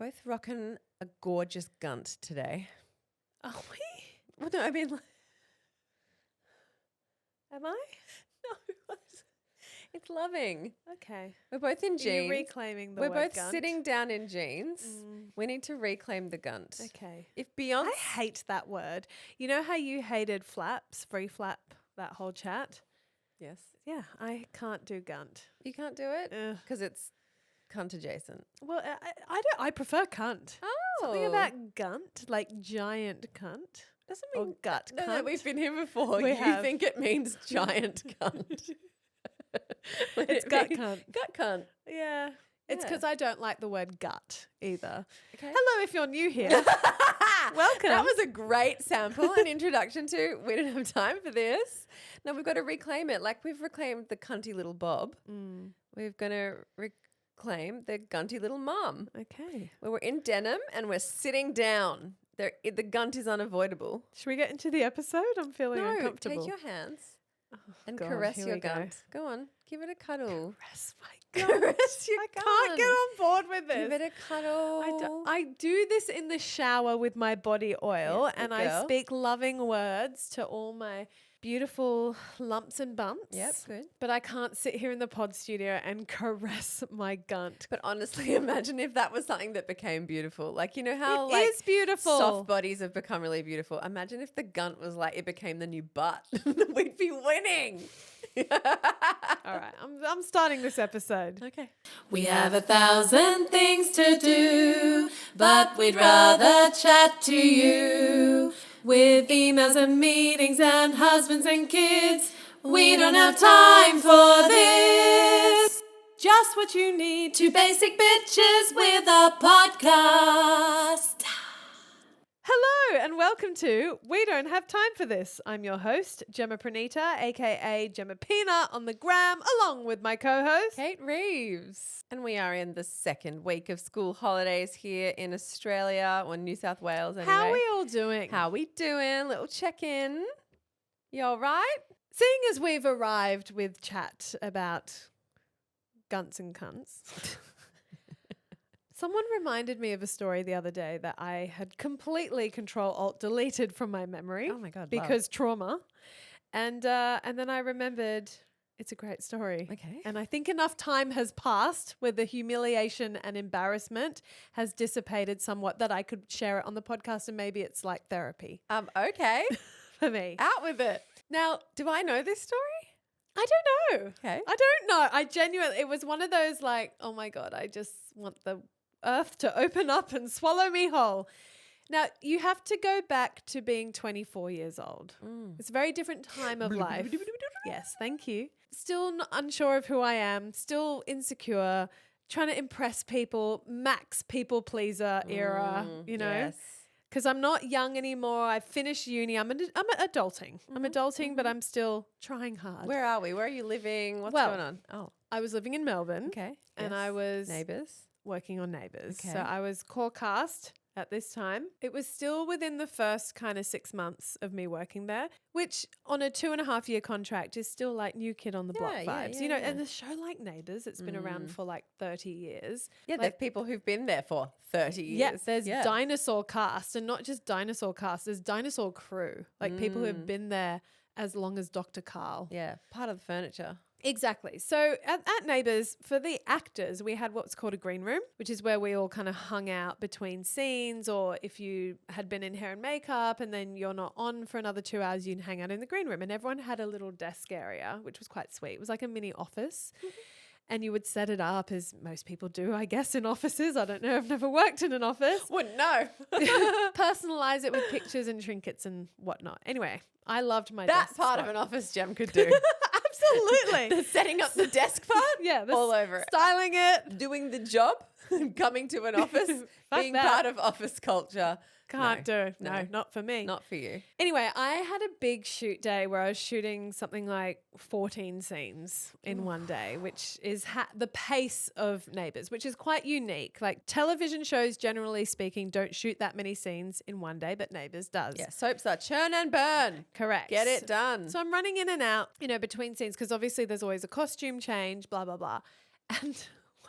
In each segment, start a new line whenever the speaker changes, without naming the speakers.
both rocking a gorgeous gunt today.
Are we?
Well, no, I mean,
Am I?
no, it's loving.
Okay.
We're both in
Are
jeans.
you reclaiming the
We're
word
both
gunt?
sitting down in jeans. We need to reclaim the gunt.
Okay.
If Beyonce,
I hate that word. You know how you hated flaps, free flap, that whole chat?
yes,
Yeah, I can't do gunt.
you can't do it
Ugh.
because it's cunt adjacent.
Well, I don't. I prefer cunt.
Oh,
Something about gunt, like giant cunt.
doesn't
or
mean
gut
No,
cunt.
we've been here before.
We
You
have.
think it means giant cunt? When
It's
it
gut
means-
cunt.
Gut cunt.
Yeah. It's
Yeah.
because I don't like the word gut either.
Okay.
Hello, if you're new here. Welcome.
That was a great sample and introduction to we don't have time for this. Now we've got to reclaim it. Like we've reclaimed the cunty little Bob. We're going to reclaim the gunty little mum.
Okay.
Where we're in denim and we're sitting down. The gunt is unavoidable.
Should we get into the episode? I'm feeling
No,
uncomfortable.
take your hands and
God,
caress
here
your
we go.
gunt. Go on, give it a cuddle.
Caress my
Caress your
I
gunt.
can't get on board with this.
Give it a cuddle.
I do this in the shower with my body oil,
Yes, good
and I
girl.
speak loving words to all my beautiful lumps and bumps.
Yep, good.
But I can't sit here in the pod studio and caress my gunt.
But honestly, imagine if that was something that became beautiful. Like, you know how
It
like
is beautiful.
soft bodies have become really beautiful. Imagine if the gunt was like it became the new butt. We'd be winning.
All right, I'm starting this episode.
Okay.
We have 1,000 things to do, but we'd rather chat to you. With emails and meetings and husbands and kids, we don't have time for this.
Just what you need
Two basic bitches with a podcast.
Hello and welcome to We Don't Have Time for This. I'm your host, Gemma Pranita, aka Gemma Pina on the gram, along with my co-host.
Kate Revz. And we are in the second week of school holidays here in Australia or New South Wales anyway.
How are we all doing?
How we doing? Little check-in. You all right?
Seeing as we've arrived with chat about gunts and cunts, someone reminded me of a story the other day that I had completely Control-Alt-deleted from my memory.
Oh my God,
because trauma. And then I remembered it's a great story.
Okay.
And I think enough time has passed where the humiliation and embarrassment has dissipated somewhat that I could share it on the podcast, and maybe it's like therapy
Okay.
for me.
Out with it. Now, do I know this story?
I don't know.
Okay.
I don't know. I genuinely, it was one of those like, oh my God, I just want the earth to open up and swallow me whole. Now, you have to go back to being 24 years old. It's a very different time of life. Yes, thank you. Still unsure of who I am, still insecure, trying to impress people, max people pleaser era, you know?
Yes.
Because I'm not young anymore. I've finished uni. I'm adulting. I'm adulting, but I'm still trying hard.
Where are we? Where are you living? What's
Well,
going on? Oh,
I was living in Melbourne.
okay.
And
Yes.
I was
Neighbours.
working on Neighbours.
Okay.
So I was core cast at this time. It was still within the first kind of 6 months of me working there, which on a 2.5-year contract is still like new kid on the block
Yeah,
vibes.
yeah,
you know,
yeah.
and a show like Neighbours, it's been around for like 30 years.
Yeah, there's people who've been there for 30 years.
Yeah, there's dinosaur cast, and not just dinosaur cast, there's dinosaur crew. Like people who have been there as long as Dr. Carl.
Yeah, part of the furniture.
Exactly. So at Neighbours, for the actors, we had what's called a green room, which is where we all kind of hung out between scenes, or if you had been in hair and makeup and then you're not on for another 2 hours, you'd hang out in the green room. And everyone had a little desk area, which was quite sweet. It was like a mini office. And you would set it up as most people do, I guess, in offices. I don't know. I've never worked in an office.
Wouldn't know.
Personalize it with pictures and trinkets and whatnot. Anyway, I loved my
That
desk
part of
spot.
an office Gem could do.
Absolutely.
The setting up the desk part?
Yeah, the
all over it.
styling it.
Doing the job, coming to an office,
Fuck
being
that.
part of office culture.
Can't do. No,
no.
not for me.
Not for you.
Anyway, I had a big shoot day where I was shooting something like 14 scenes in one day, which is the pace of Neighbours, which is quite unique. Like television shows, generally speaking, don't shoot that many scenes in one day, but Neighbours does.
Yeah, soaps are churn and burn.
Correct.
Get it done.
So I'm running in and out, between scenes, because obviously there's always a costume change, blah, blah, blah. And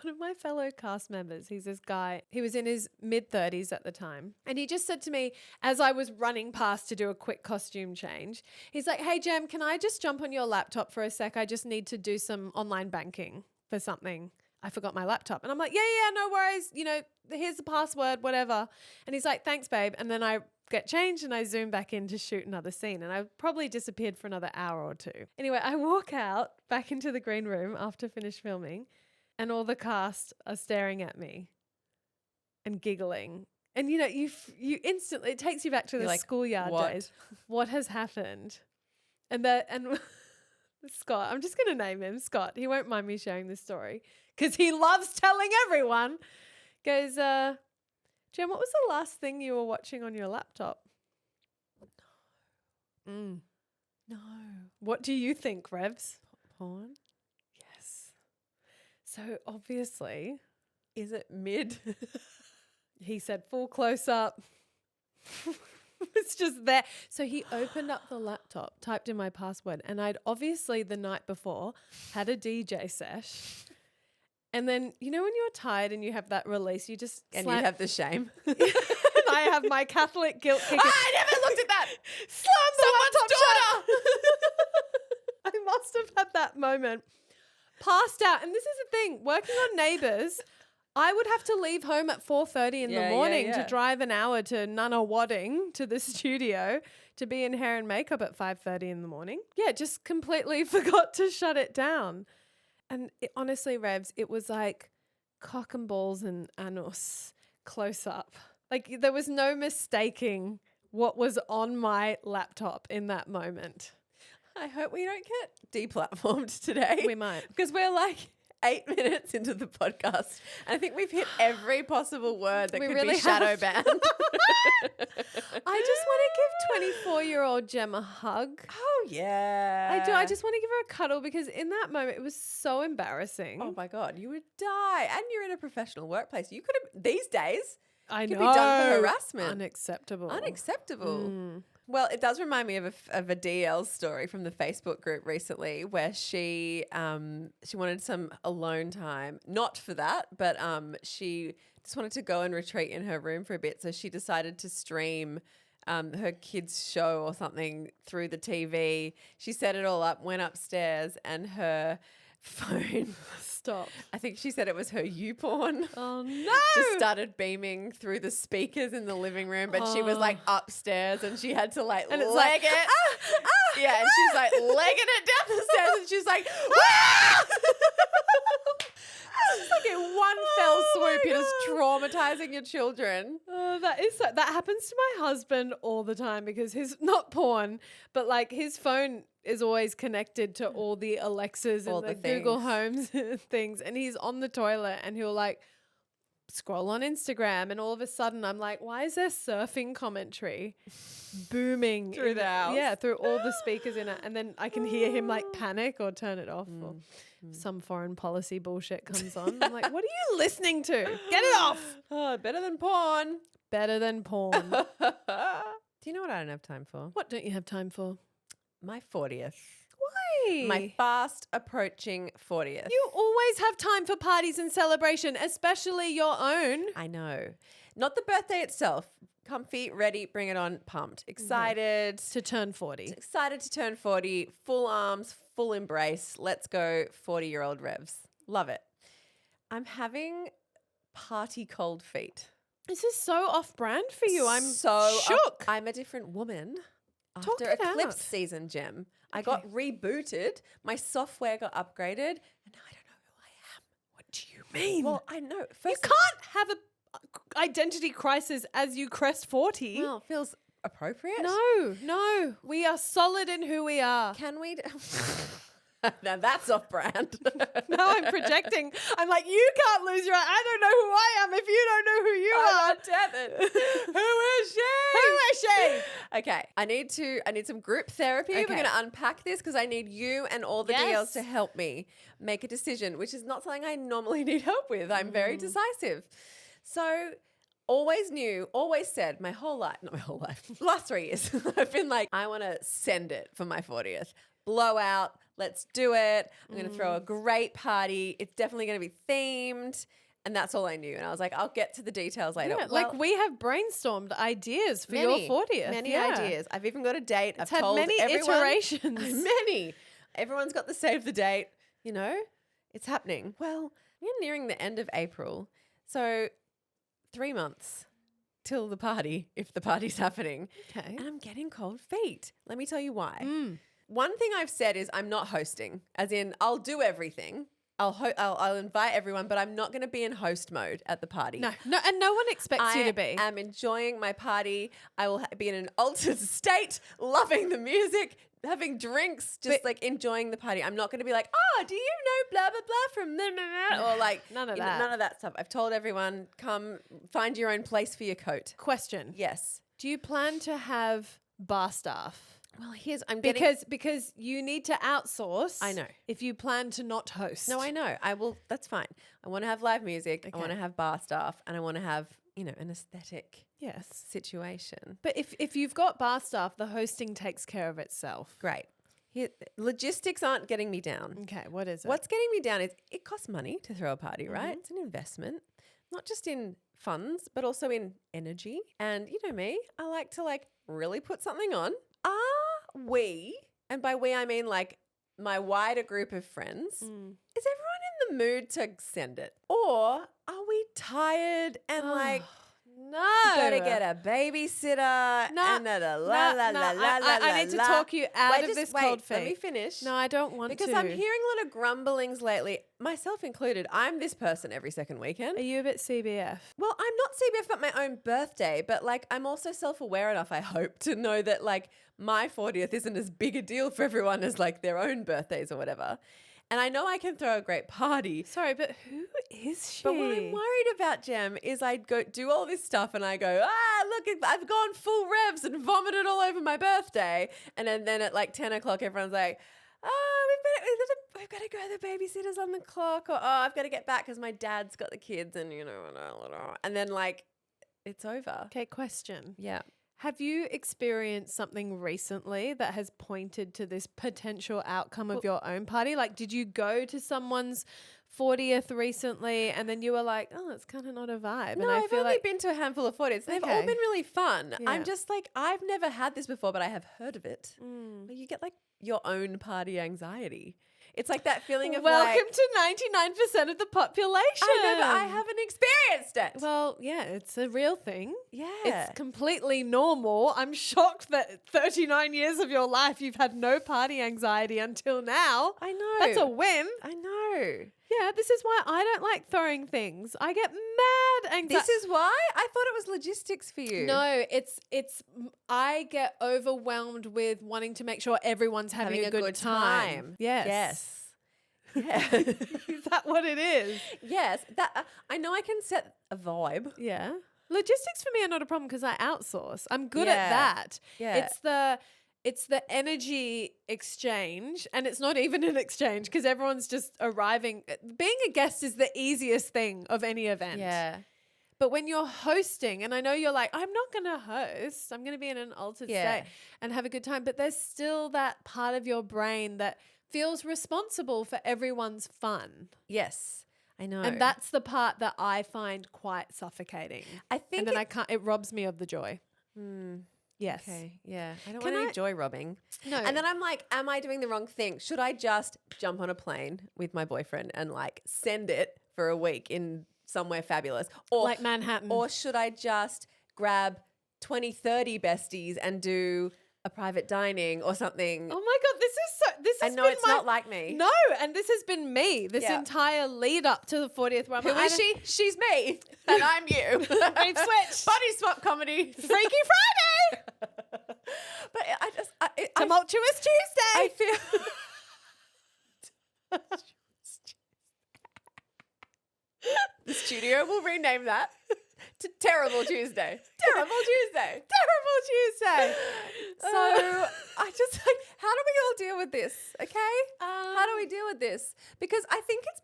one of my fellow cast members, he's this guy, he was in his mid-30s at the time. And he just said to me, as I was running past to do a quick costume change, he's like, hey, Jem, can I just jump on your laptop for a sec? I just need to do some online banking for something. I forgot my laptop. And I'm like, yeah, no worries. You know, here's the password, whatever. And he's like, thanks, babe. And then I get changed and I zoom back in to shoot another scene. And I probably disappeared for another hour or two. Anyway, I walk out back into the green room after finished filming and all the cast are staring at me and giggling. And, you know, you instantly, it takes you back to the
like,
schoolyard
what?
days. What has happened? And Scott, I'm just going to name him Scott. He won't mind me sharing this story because he loves telling everyone. Goes, Jem, what was the last thing you were watching on your laptop? No. What do you think, Revz?
Porn?
Yes. So obviously,
Is it mid?
he said full close up. It's just there. So he opened up the laptop, typed in my password, and I'd obviously the night before had a DJ sesh. And then, you know, when you're tired and you have that release, you just
And
slam-
you have the shame.
and I have my Catholic guilt kicking.
I never looked at that.
Slam the
Someone's
laptop shut. I must have had that moment. Passed out. And this is the thing, working on Neighbours, I would have to leave home at 4:30 in the morning to drive an hour to Nunawading to the studio to be in hair and makeup at 5:30 in the morning. Yeah, just completely forgot to shut it down. And honestly, Revs, it was like cock and balls and anus close up. Like there was no mistaking what was on my laptop in that moment.
I hope we don't get deplatformed today.
We might.
Because we're like 8 minutes into the podcast. And I think we've hit every possible word that
We
could
really
be shadow
have.
banned.
I just want to give 24-year-old Jem a hug.
Oh, yeah.
I do. I just want to give her a cuddle because in that moment it was so embarrassing.
Oh, my God. You would die. And you're in a professional workplace. You could have, these days,
I
could
know.
be done for harassment.
Unacceptable.
Unacceptable. Well, it does remind me of a DL story from the Facebook group recently where she wanted some alone time. Not for that, but she just wanted to go and retreat in her room for a bit. So she decided to stream her kids' show or something through the TV. She set it all up, went upstairs, and her phone
Stop.
I think she said it was her YouPorn.
Oh, no.
Just started beaming through the speakers in the living room, but she was like upstairs and she had to like
And it's
leg
like,
it. Yeah, and she's like legging it down the stairs and she's like, "Ah!" It's like in one fell swoop, you're just traumatizing your children.
That happens to my husband all the time because his, not porn, but like his phone is always connected to all the Alexas
All
and the
the
Google Homes things. And he's on the toilet and he'll like scroll on Instagram and all of a sudden I'm like, why is there surfing commentary booming
Through the house?
Yeah, through all the speakers in it. And then I can hear him like panic or turn it off or some foreign policy bullshit comes on. I'm like, what are you listening to? Get it off.
Oh, better than porn.
Better than porn.
Do you know what I don't have time for?
What don't you have time for?
My 40th.
Why?
My fast approaching 40th.
You always have time for parties and celebration, especially your own.
I know. Not the birthday itself. Comfy, ready, bring it on, pumped. Excited.
To turn 40.
Excited to turn 40. Full arms, full embrace. Let's go 40-year-old Revs. Love it. I'm having party cold feet.
This is so off-brand for you. I'm
so
shook.
I'm a different woman.
Talk
After
it
Eclipse
out.
season, Jem, I got rebooted. My software got upgraded, and now I don't know who I am.
What do you mean?
Well, I know.
you
First,
can't have a identity crisis as you crest 40.
well, it feels appropriate.
No. We are solid in who we are.
Can we? Now that's off brand.
Now I'm projecting. I'm like, you can't lose your. I don't know who I am if you don't know who you are.
I'm untethered. Who is she?
Who is she?
Okay, I need some group therapy.
Okay.
We're going to unpack this because I need you and all the
Yes.
DLs to help me make a decision, which is not something I normally need help with. I'm very decisive. So always knew, always said my whole life, not my whole life, last 3 years, I've been like, I want to send it for my 40th. Blow out, Let's do it. I'm going to throw a great party. It's definitely going to be themed. And that's all I knew. And I was like, I'll get to the details later.
Yeah, like we have brainstormed ideas for your 40th.
Many ideas. I've even got a date.
It's
I've
had
told
many
everyone.
iterations.
Many. Everyone's got the save the date. You know, it's happening. Well, we're nearing the end of April. So 3 months till the party, if the party's happening.
Okay.
And I'm getting cold feet. Let me tell you why. One thing I've said is I'm not hosting, as in I'll do everything. I'll invite everyone, but I'm not going to be in host mode at the party.
No, and no one expects you to be.
I am enjoying my party. I will be in an altered state, loving the music, having drinks, just like enjoying the party. I'm not going to be like, oh, do you know blah, blah, blah from blah, blah, blah, or like
None of that.
None of that stuff. I've told everyone, come find your own place for your coat.
Question.
Yes.
Do you plan to have bar staff?
Well, I'm getting...
Because you need to outsource.
I know.
If you plan to not host.
No, I know. I will. That's fine. I want to have live music. I want to have bar staff, and I want to have, an aesthetic situation.
But if you've got bar staff, the hosting takes care of itself.
Great. Logistics aren't getting me down.
Okay, what is it?
What's getting me down is it costs money to throw a party, right? It's an investment, not just in funds, but also in energy. And you know me, I like to really put something on. We, and by we I mean like my wider group of friends, is everyone in the mood to send it? Or are we tired and
no,
gotta get a babysitter and
I need to talk you out of this cold feet.
Let me finish.
No, I don't want to.
Because I'm hearing a lot of grumblings lately, myself included. I'm this person every second weekend.
Are you a bit CBF?
Well, I'm not CBF at my own birthday, but I'm also self-aware enough, I hope, to know that my 40th isn't as big a deal for everyone as their own birthdays or whatever. And I know I can throw a great party.
Sorry, but who is she?
But what I'm worried about, Jem, is I go do all this stuff and I go, look, I've gone full Revz and vomited all over my birthday. And then at 10 o'clock, everyone's like, we've got to go. The babysitter's on the clock. Or, I've got to get back because my dad's got the kids and, and then it's over.
Okay, question.
Yeah.
Have you experienced something recently that has pointed to this potential outcome of your own party? Did you go to someone's 40th recently and then you were like, oh, it's kind of not a vibe?
No, I've only been to a handful of 40s. They've all been really fun.
Yeah.
I'm just I've never had this before, but I have heard of it. Where you get your own party anxiety. It's that feeling of
welcome to 99% of the population.
I know, but I haven't experienced it.
Well, yeah, it's a real thing.
Yeah.
It's completely normal. I'm shocked that 39 years of your life you've had no party anxiety until now.
I know.
That's a win.
I know.
Yeah, this is why I don't like throwing things. I get mad anxiety.
This is why? I thought it was logistics for you.
No, it's I get overwhelmed with wanting to make sure everyone's having a good time. Yes.
Yeah.
Is that what it is?
Yes. That I know I can set a vibe.
Yeah. Logistics for me are not a problem because I outsource. I'm good at
Yeah.
that.
Yeah.
It's the energy exchange, and it's not even an exchange because everyone's just arriving. Being a guest is the easiest thing of any event.
Yeah.
But when you're hosting, and I know you're like, I'm not going to host, I'm going to be in an altered state and have a good time. But there's still that part of your brain that feels responsible for everyone's fun.
Yes. I know.
And that's the part that I find quite suffocating.
I think
and then it robs me of the joy. Yes.
Okay. Yeah. I don't
Can
want
I-
any joy robbing.
No.
And then I'm like, am I doing the wrong thing? Should I just jump on a plane with my boyfriend and send it for a week in somewhere fabulous? Or
like Manhattan.
Or should I just grab 20, 30 besties and do a private dining or something?
Oh my God, this
I
has
know
been
it's not like me.
No, and this has been me this
Yeah.
entire lead up to the 40th one.
Who is she? She's me. And I'm you.
We've switched.
Body swap comedy.
Freaky Friday.
But I
Tumultuous Tuesday.
I feel... The studio will rename that to Terrible Tuesday. Terrible Tuesday.
Terrible Tuesday.
So I just how do we all deal with this? Okay, how do we deal with this? Because I think it's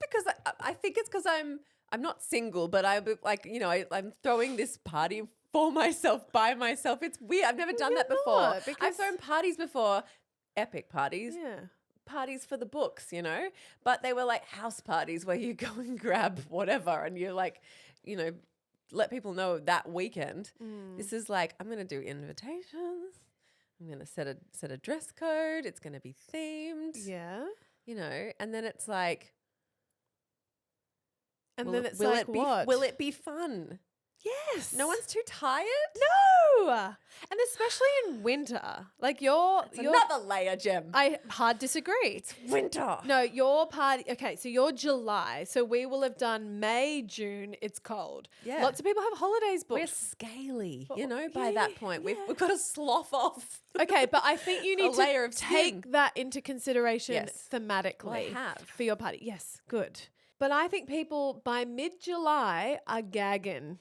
because I'm not single, but I'm throwing this party for myself by myself. It's weird. I've never done that before.
not, because-
I've thrown parties before, epic parties.
Yeah.
parties for the books, you know, but they were like house parties where you go and grab whatever and you're like, you know, let people know that weekend. This is like, I'm going to do invitations. I'm going to set a dress code. It's going to be themed.
Yeah.
You know, and then it's like,
And
will-
then it's
will
like,
it be,
what?
will it be fun?
Yes.
No one's too tired?
No. And especially in winter. Like you're
Another layer, Gem.
I hard disagree.
Winter.
No, your party. Okay, so you're July. So we will have done May, June. It's cold.
Yeah.
Lots of people have holidays
We're
booked.
scaly, you know, by that point.
yeah.
We've got to slough off.
Okay, but I think you need
layer
to
of
take
skin.
that into consideration
Yes.
thematically
Well, I have.
for your party. Yes, good. But I think people by mid-July are gagging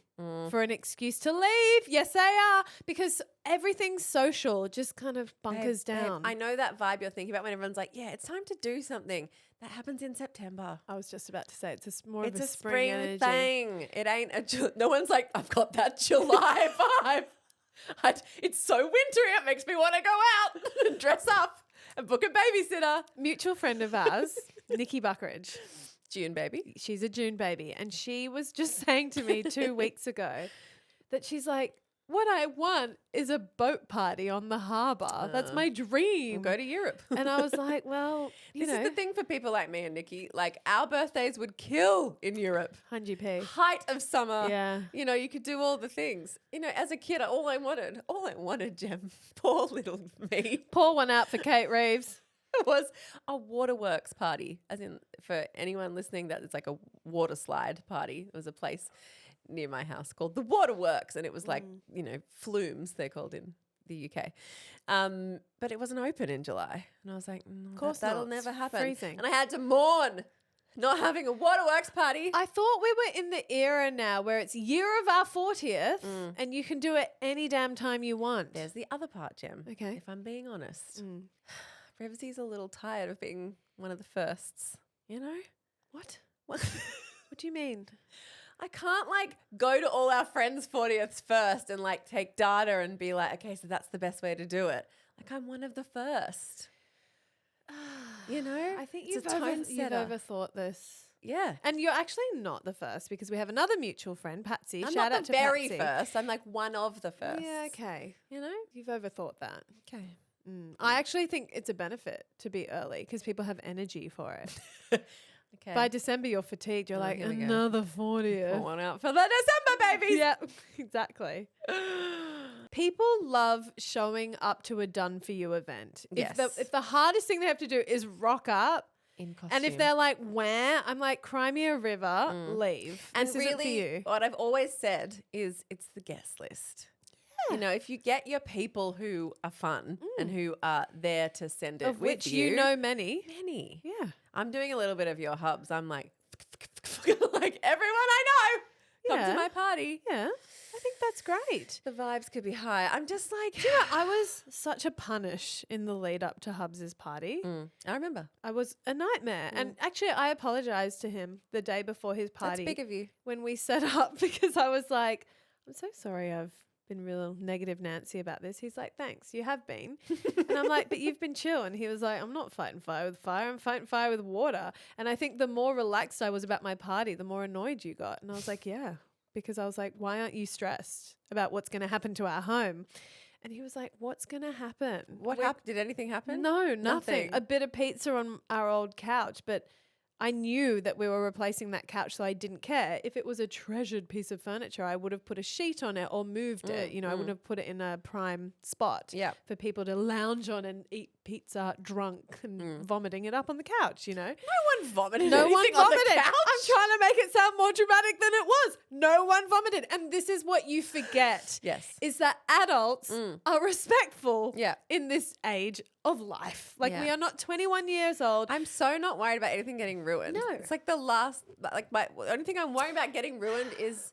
for an excuse to leave. Yes, they are. Because everything's social. It just kind of bunkers
Babe,
down.
I know that vibe you're thinking about when everyone's like, yeah, it's time to do something. That happens in September.
I was just about to say it's more
It's
of
a
a spring
spring
energy.
thing. It ain't a no one's like, I've got that July vibe. It's so wintry. It makes me want to go out and dress up and book a babysitter.
Mutual friend of ours, Nikki Buckridge.
June baby.
She's a June baby. And she was just saying to me 2 weeks ago that she's like, what I want is a boat party on the harbour. That's my dream.
We'll go to Europe.
And I was like, well, you
This
know,
is the thing for people like me and Nikki. Like our birthdays would kill in Europe.
100p.
Height of summer.
Yeah.
You know, you could do all the things. You know, as a kid, all I wanted, Gem, poor little me,
Pour one out for Kate Reeves.
was a waterworks party. As in, for anyone listening, that it's like a water slide party. It was a place near my house called the Waterworks, and it was like, you know, flumes, they're called in the UK. But it wasn't open in July. And I was like, no,
course
that'll
not. It's
never happen.
freezing.
And I had to mourn not having a waterworks party.
I thought we were in the era now where it's year of our 40th and you can do it any damn time you want.
There's the other part, Gem.
Okay.
If I'm being honest. Revzy's a little tired of being one of the firsts, you know?
What?
What?
What do you mean?
I can't like go to all our friends' 40th first and like take data and be like, okay, so that's the best way to do it. Like I'm one of the first. You know?
I think
It's
you've,
a tone
you've
setter.
overthought this.
Yeah.
And you're actually not the first because we have another mutual friend, Patsy.
I'm
Shout
not
out
the
to
very
Patsy.
first. I'm like one of the first.
Yeah, okay.
You know?
You've overthought that.
Okay.
I actually think it's a benefit to be early because people have energy for it.
Okay.
By December, you're fatigued. You're
Oh,
like,
here we go.
another
Pour
40th.
one out for the December babies.
Yeah, exactly. People love showing up to a done for you event.
Yes.
If the hardest thing they have to do is rock up,
In costume.
and if they're like, where? I'm like, cry me a river, leave.
And
This isn't
really,
for you.
what I've always said is it's the guest list. You know, if you get your people who are fun and who are there to send it
Of
with
which you know many.
many.
Yeah.
I'm doing a little bit of your hubs. I'm like, like everyone I know, come
Yeah.
to my party.
Yeah. I think that's great.
The vibes could be high. I'm just like,
Do you know, I was such a punish in the lead up to Hubs's party.
I remember.
I was a nightmare. And actually, I apologized to him the day before his party.
That's big of you.
When we set up because I was like, I'm so sorry I've been real negative Nancy about this. He's like, thanks, you have been. And I'm like, but you've been chill. And he was like, I'm not fighting fire with fire. I'm fighting fire with water. And I think the more relaxed I was about my party, the more annoyed you got. And I was like, yeah, because I was like, why aren't you stressed about what's going to happen to our home? And he was like, what's going to happen?
What happened? Did anything happen?
No, nothing.
Nothing.
A bit of pizza on our old couch, but I knew that we were replacing that couch, so I didn't care. If it was a treasured piece of furniture, I would have put a sheet on it or moved it. You know, I wouldn't have put it in a prime spot
Yeah.
for people to lounge on and eat pizza drunk and vomiting it up on the couch, you know?
No one vomited.
No one
anything on the
vomited.
couch.
I'm trying to make it sound more dramatic than it was. No one vomited. And this is what you forget.
Yes.
Is that adults are respectful
Yeah.
in this age of life. Like
Yeah.
we are not 21 years old.
I'm so not worried about anything getting ruined.
No.
It's like the only thing I'm worrying about getting ruined is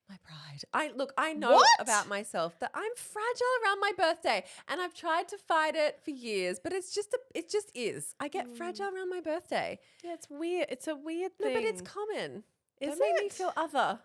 my pride. I know
What?
about myself that I'm fragile around my birthday, and I've tried to fight it for years, but it just is. I get fragile around my birthday.
Yeah, it's weird. It's a weird
No,
thing.
but it's common.
Is
Don't make me
it?
feel other.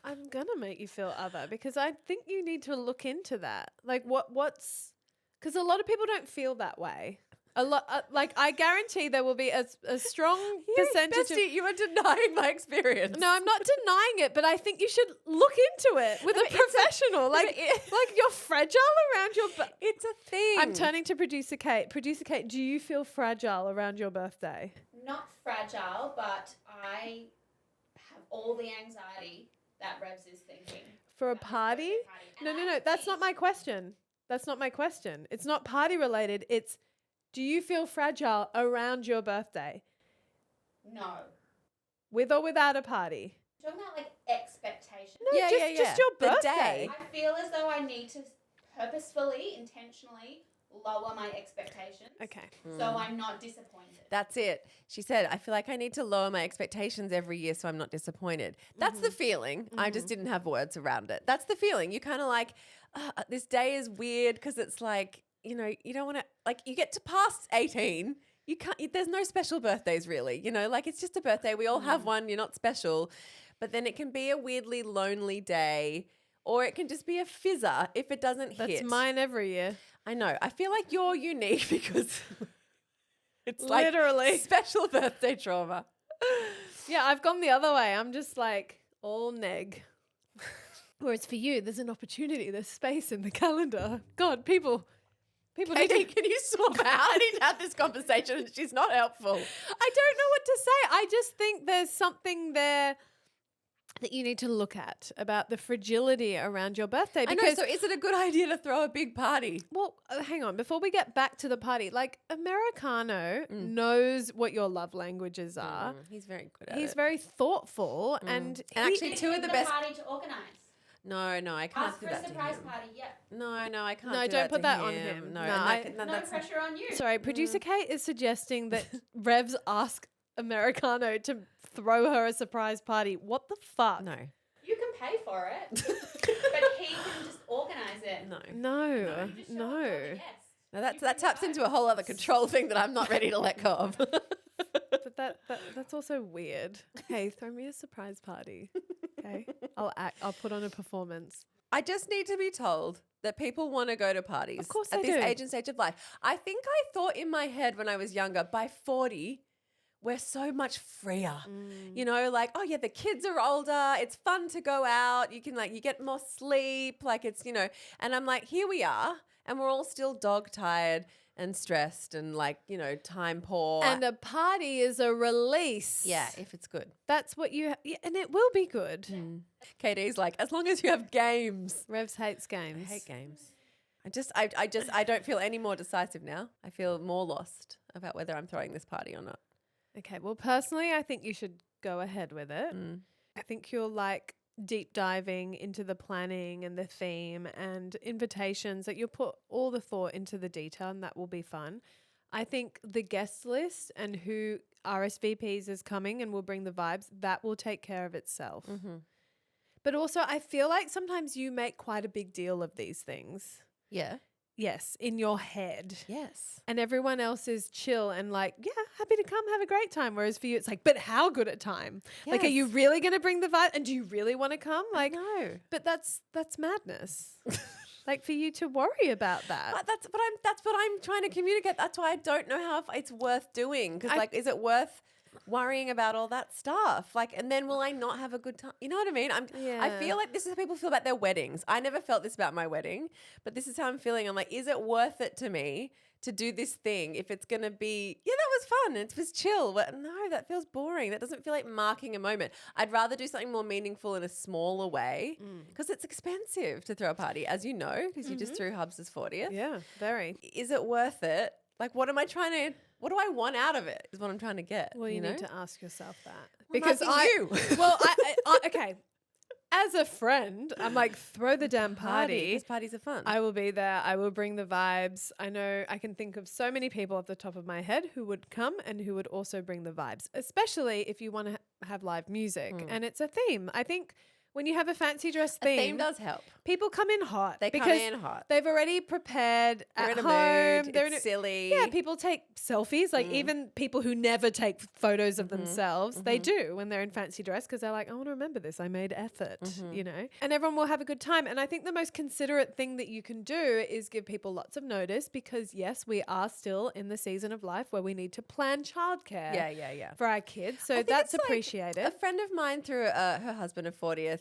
I'm going to make you feel other because I think you need to look into that. Like what's because a lot of people don't feel that way A lot, like I guarantee there will be a strong percentage of.
Bestie, you are denying my experience.
No, I'm not denying it, but I think you should look into it with a professional. Like you're fragile around your.
It's a thing.
I'm turning to producer Kate. Producer Kate, do you feel fragile around your birthday?
Not fragile, but I have all the anxiety that Revz is thinking.
For a party? No. That's not my question. That's not my question. It's not party related. It's, do you feel fragile around your birthday?
No.
With or without a party?
Talking about like expectations.
No, just your
The
birthday.
day.
I feel as though I need to purposefully, intentionally lower my expectations.
Okay.
So I'm not disappointed.
That's it. She said, I feel like I need to lower my expectations every year so I'm not disappointed. That's the feeling. I just didn't have words around it. That's the feeling. You kind of like, this day is weird because it's like, you know, you don't want to, like, you get to past 18. You can't, there's no special birthdays really, you know, like it's just a birthday. We all have one. You're not special. But then it can be a weirdly lonely day, or it can just be a fizzer if it doesn't hit.
That's mine every year.
I know. I feel like you're unique because it's like
Literally.
special birthday trauma.
Yeah, I've gone the other way. I'm just like all neg. Whereas for you, there's an opportunity. There's space in the calendar. God, people need
Katie,
to.
can you swap out? I need to have this conversation and she's not helpful.
I don't know what to say. I just think there's something there that you need to look at about the fragility around your birthday.
I know,
Because
so is it a good idea to throw a big party?
well, hang on. Before we get back to the party, like Americano knows what your love languages are.
He's very good at
He's
it.
very thoughtful and
actually, two of the best.
Party to organise.
No, I can't
Ask
do
for a
that to
surprise
him.
party. Yeah.
No, I can't.
No,
do
don't
that
put
to
that on him.
No,
No,
and
No
that's
pressure on you.
Sorry, producer Kate is suggesting that Revz ask Americano to throw her a surprise party. What the fuck?
no.
You can pay for it, but he can just organise it.
No.
No,
You just show up
no.
as a guest.
No, that taps into a whole other control thing that I'm not ready to let go of.
But that's also weird. Hey, throw me a surprise party. Okay, I'll put on a performance.
I just need to be told that people want to go to parties.
Of course
at
they
this
do.
age and stage of life. I think I thought in my head when I was younger, by 40, we're so much freer. You know, like, oh yeah, the kids are older. It's fun to go out. You can you get more sleep. Like it's, you know, and I'm like, here we are. And we're all still dog tired and stressed and like, you know, time poor.
And a party is a release.
yeah, if it's good.
That's what you, and it will be good.
Katie's like, as long as you have games.
Revz hates
I
games.
hate games. I don't feel any more decisive now. I feel more lost about whether I'm throwing this party or not.
Okay, well, personally, I think you should go ahead with it. I think you'll like deep diving into the planning and the theme and invitations, that you'll put all the thought into the detail, and that will be fun. I think the guest list and who RSVPs is coming and will bring the vibes, that will take care of itself. But also, I feel like sometimes you make quite a big deal of these things.
Yeah.
Yes, in your head.
Yes.
And everyone else is chill and like, yeah, happy to come, have a great time. Whereas for you, it's like, but how good a time? Like, are you
Yes.
really going to bring the vibe? And do you really want to come? Like,
No.
but that's madness. Like for you to worry about that.
But that's what I'm trying to communicate. That's why I don't know how it's worth doing. Because like, is it worth worrying about all that stuff? Like, and then will I not have a good time? You know what I mean? I
Yeah.
feel like this is how people feel about their weddings. I never felt this about my wedding, but this is how I'm feeling. I'm like, is it worth it to me to do this thing if it's going to be, yeah, that was fun. It was chill. But no, that feels boring. That doesn't feel like marking a moment. I'd rather do something more meaningful in a smaller way because it's expensive to throw a party, as you know, because you just threw Hubs' 40th.
Yeah, very.
Is it worth it? Like, what do I want out of it is what I'm trying to get.
Well, you
know?
need to ask yourself that.
Well,
Because
you.
well, okay. As a friend, I'm like, throw the damn party.
These parties are fun.
I will be there. I will bring the vibes. I know I can think of so many people off the top of my head who would come and who would also bring the vibes, especially if you want to have live music and it's a theme. I think when you have a fancy dress
A
theme,
theme does help.
people come in hot.
They come
because
in hot.
they've already prepared
They're
at
in a
home.
mood.
They're
It's
in a,
silly.
Yeah, people take selfies. Like even people who never take photos of themselves, they do when they're in fancy dress because they're like, I want to remember this. I made effort, you know. And everyone will have a good time. And I think the most considerate thing that you can do is give people lots of notice because yes, we are still in the season of life where we need to plan childcare.
Yeah.
For our kids, so
think
that's
it's like
appreciated.
A friend of mine threw her husband a 40th.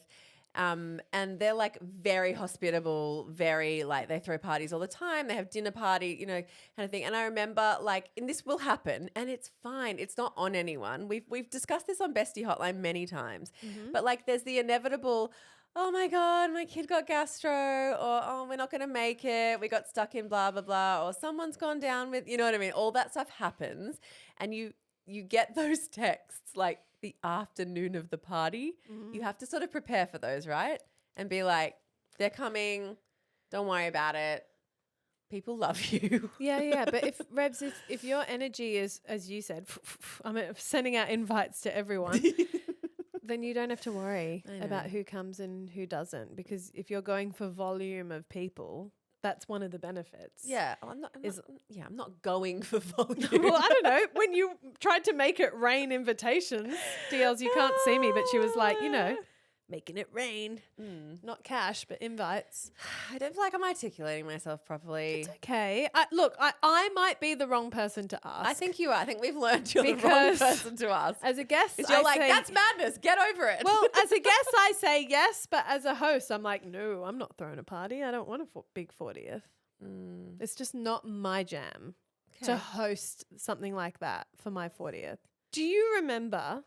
And they're like very hospitable, very like they throw parties all the time. They have dinner party, you know, kind of thing. And I remember like, and this will happen and it's fine. It's not on anyone. We've discussed this on Bestie Hotline many times, but like there's the inevitable, oh my God, my kid got gastro, or oh, we're not going to make it. We got stuck in blah, blah, blah, or someone's gone down with, you know what I mean? All that stuff happens. And you get those texts like the afternoon of the party. You have to sort of prepare for those, right? And be like, they're coming. Don't worry about it. People love you.
Yeah. But if Revz, if your energy is, as you said, I'm sending out invites to everyone, then you don't have to worry about who comes and who doesn't. Because if you're going for volume of people, that's one of the benefits.
Yeah. I'm not going for volume.
Well, I don't know. When you tried to make it rain invitations, DLs, you can't see me, but she was like, you know, making it rain. Not cash, but invites.
I don't feel like I'm articulating myself properly.
It's okay. I might be the wrong person to ask.
I think you are. I think we've learned you're the wrong
Because
person to ask.
as a guest,
Because you're
I
like,
say,
that's madness. Get over it.
well, as a guest, I say yes, but as a host, I'm like, no, I'm not throwing a party. I don't want a big 40th. It's just not my jam to host something like that for my 40th. Do you remember?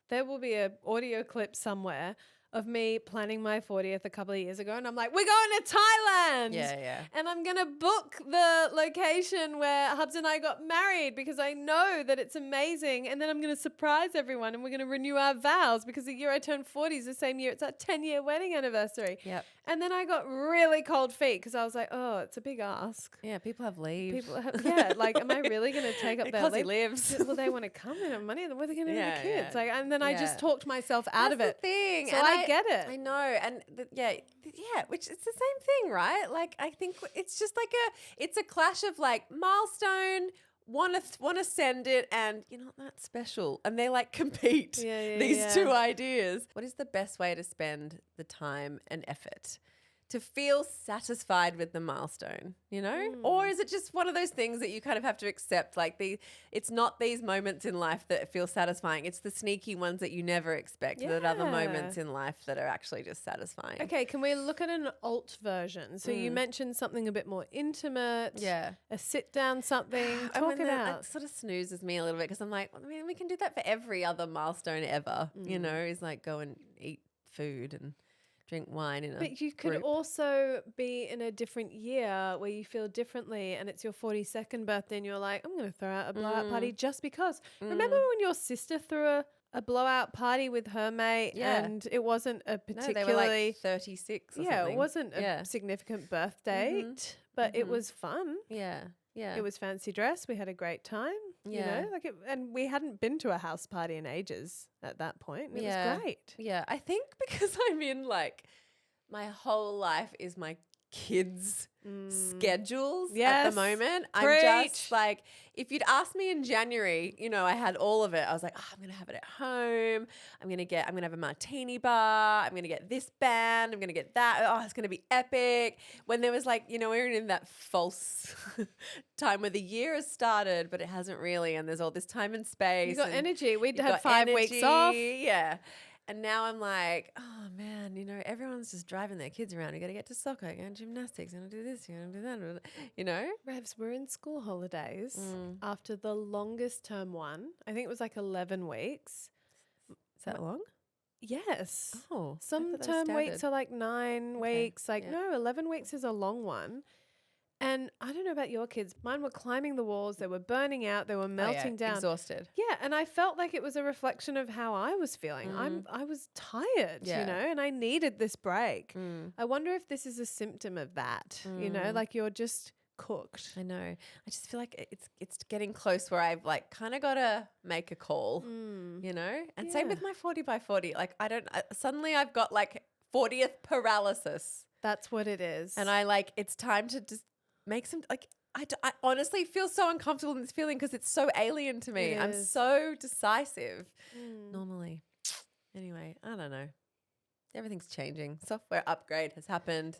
There will be an audio clip somewhere of me planning my 40th a couple of years ago, and I'm like, we're going to Thailand.
Yeah.
And I'm going to book the location where Hubs and I got married because I know that it's amazing. And then I'm going to surprise everyone and we're going to renew our vows because the year I turned 40 is the same year. It's our 10-year wedding anniversary.
Yep.
And then I got really cold feet because I was like, oh, it's a big ask.
Yeah, people have leave.
People have, like, am I really going to take up their
Because he
leave?
lives.
Well, they want to come and have money. What are they going to do with the kids?
Yeah.
Like, and then I just
Yeah.
talked myself out of it.
That's the thing.
So
And
I get it.
I know. And which it's the same thing, right? Like, I think it's just like it's a clash of like milestone, want to send it, and you're not that special. And they like compete these two ideas. What is the best way to spend the time and effort? To feel satisfied with the milestone, you know? Or is it just one of those things that you kind of have to accept? Like it's not these moments in life that feel satisfying. It's the sneaky ones that you never expect. That other moments in life that are actually just satisfying.
Okay, can we look at an alt version? So you mentioned something a bit more intimate.
Yeah.
A sit down something. Talk it out.
It sort of snoozes me a little bit because I'm like, I mean, we can do that for every other milestone ever, you know, is like go and eat food and drink wine in a
But you could
group.
also be in a different year where you feel differently and it's your 42nd birthday and you're like, I'm going to throw out a blowout party just because. Remember when your sister threw a blowout party with her mate and it wasn't a particularly...
No, they were like 36 or something.
it wasn't a significant birth date, but it was fun.
Yeah.
It was fancy dress. We had a great time. You know, and we hadn't been to a house party in ages at that point. It was great.
Yeah. I think because I'm in like my whole life is my kids' schedules at the moment.
Preach.
I'm just like, if you'd asked me in January, you know, I had all of it. I was like, I'm gonna have it at home. I'm gonna have a martini bar. I'm gonna get this band. I'm gonna get that. Oh, it's gonna be epic. When there was like, you know, we're in that false time where the year has started, but it hasn't really, and there's all this time and space.
You got
and
energy. We'd
you've
had
got
5 weeks off.
Yeah. And now I'm like, oh man, you know, everyone's just driving their kids around. You got to get to soccer, you got to gymnastics, you got to do this, you got to do that, you know?
Revs, we're in school holidays after the longest term one. I think it was like 11 weeks.
Is that long?
Yes.
Oh.
Some term weeks are like 9 weeks. Like, no, 11 weeks is a long one. And I don't know about your kids. Mine were climbing the walls. They were burning out. They were melting down.
Exhausted.
Yeah, and I felt like it was a reflection of how I was feeling. I was tired, you know, and I needed this break. I wonder if this is a symptom of that, you know, like you're just cooked.
I know. I just feel like it's getting close where I've like kind of got to make a call, you know? And same with my 40 by 40. Like suddenly I've got like 40th paralysis.
That's what it is.
And it's time to just make some, I honestly feel so uncomfortable in this feeling because it's so alien to me. I'm so decisive normally. Anyway, I don't know. Everything's changing. Software upgrade has happened.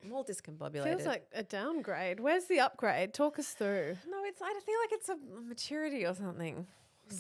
I'm all discombobulated.
Feels like a downgrade. Where's the upgrade? Talk us through.
No, I feel like it's a maturity or something.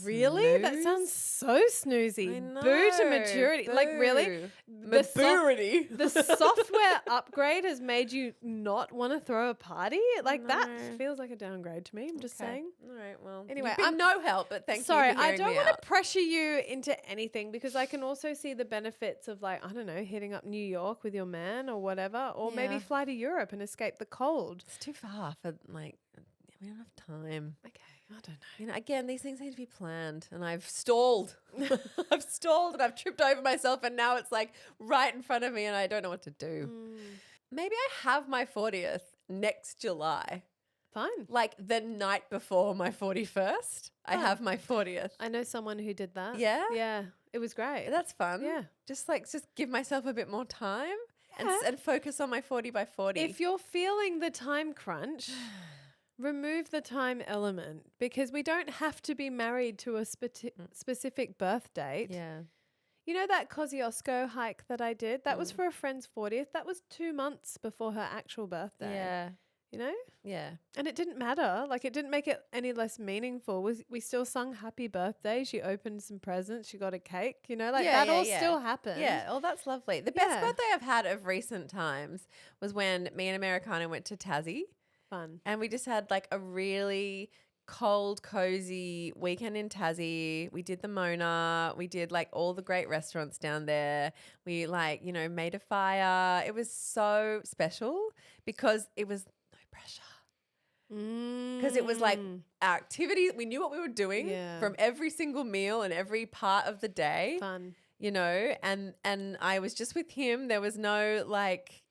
Really? That
Snooze?
sounds so snoozy.
I know.
Boo to maturity. Like, really?
Maturity.
The software upgrade has made you not want to throw a party? Like, that feels like a downgrade to me. I'm just saying.
All right, well.
Anyway,
you've been no help, but thank
Sorry,
you for
I
hearing
don't
me
want
out.
to pressure you into anything because I can also see the benefits of, like, I don't know, hitting up New York with your man or whatever, or maybe fly to Europe and escape the cold.
It's too far for, we don't have time.
Okay, I don't know.
Again, these things need to be planned, and I've stalled. I've stalled, and I've tripped over myself, and now it's like right in front of me, and I don't know what to do. Maybe I have my 40th next July.
Fine.
Like the night before my 41st, I have my 40th.
I know someone who did that.
Yeah?
Yeah. It was great.
That's fun.
Yeah.
Just give myself a bit more time
Yeah.
and focus on my 40 by 40.
If you're feeling the time crunch, remove the time element because we don't have to be married to a specific birth date.
Yeah.
You know that Kosciuszko hike that I did? That was for a friend's 40th. That was 2 months before her actual birthday.
Yeah.
You know?
Yeah.
And it didn't matter. Like, it didn't make it any less meaningful. We still sung happy birthday. She opened some presents. She got a cake. You know, like that all still happened.
Yeah. Oh, that's lovely. The best birthday I've had of recent times was when me and Americana went to Tassie.
Fun.
And we just had like a really cold, cozy weekend in Tassie. We did the Mona. We did like all the great restaurants down there. We made a fire. It was so special because it was no pressure. Because it was like our activities. We knew what we were doing from every single meal and every part of the day.
Fun.
And I was just with him. There was no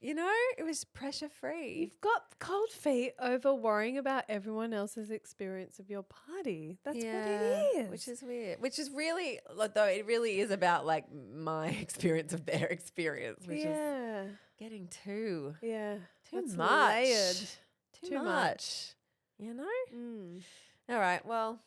it was pressure free.
You've got cold feet over worrying about everyone else's experience of your party. That's what it is.
Which is weird. Which is really, though it really is about like my experience of their experience, which is getting too
That's
much.
layered.
Too much. You know? All right. Well,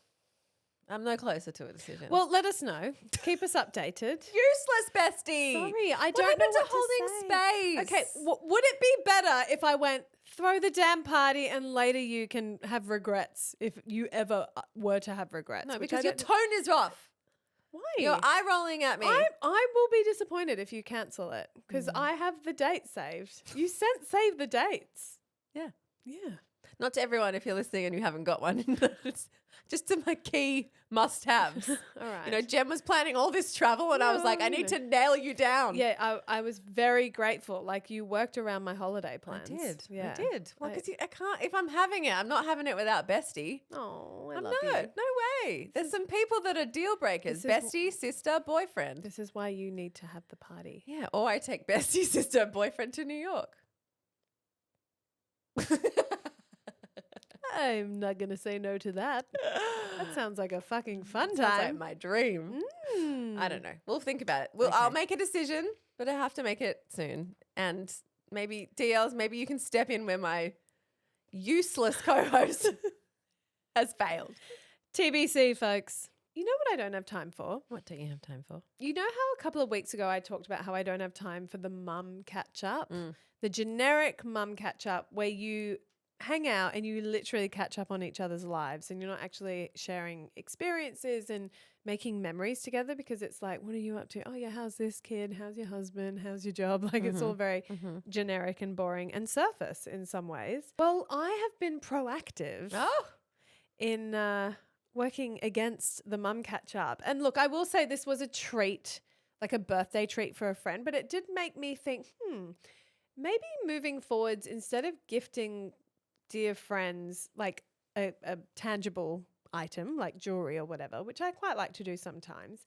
I'm no closer to a decision.
Well, let us know. Keep us updated.
Useless, bestie.
Sorry, I
What
don't know
happened to
what
holding
say.
space?
Okay, would it be better if I went throw the damn party and later you can have regrets if you ever were to have regrets?
No,
which
because
I
your
don't-
tone is off.
Why?
You're eye rolling at me.
I will be disappointed if you cancel it because I have the date saved. You save the dates.
Yeah.
Yeah.
Not to everyone if you're listening and you haven't got one. It's just to my key must-haves.
All right.
You know, Jem was planning all this travel and I was like, I need to nail you down.
Yeah, I was very grateful. Like you worked around my holiday plans.
I did.
Yeah.
I did. Well, because I can't, if I'm having it, I'm not having it without Bestie.
Oh, I
I'm
love
not.
you.
No way. There's some people that are deal breakers.
This is
Bestie, sister, boyfriend.
This is why you need to have the party.
Yeah. Or I take Bestie, sister, boyfriend to New York.
I'm not going to say no to that. That sounds like a fucking fun
Sounds like
time.
my dream.
Mm.
I don't know. We'll think about it. I'll make a decision, but I have to make it soon. And maybe DLs, maybe you can step in where my useless co-host has failed.
TBC, folks. You know what I don't have time for?
What don't you have time for?
You know how a couple of weeks ago I talked about how I don't have time for the mum catch up? The generic mum catch up where you hang out and you literally catch up on each other's lives and you're not actually sharing experiences and making memories together because it's like, what are you up to? Oh yeah, how's this kid? How's your husband? How's your job? Like it's all very generic and boring and surface in some ways. Well, I have been proactive in working against the mum catch up. And look, I will say this was a treat, like a birthday treat for a friend, but it did make me think, maybe moving forwards, instead of gifting dear friends like a tangible item like jewelry or whatever, which I quite like to do sometimes,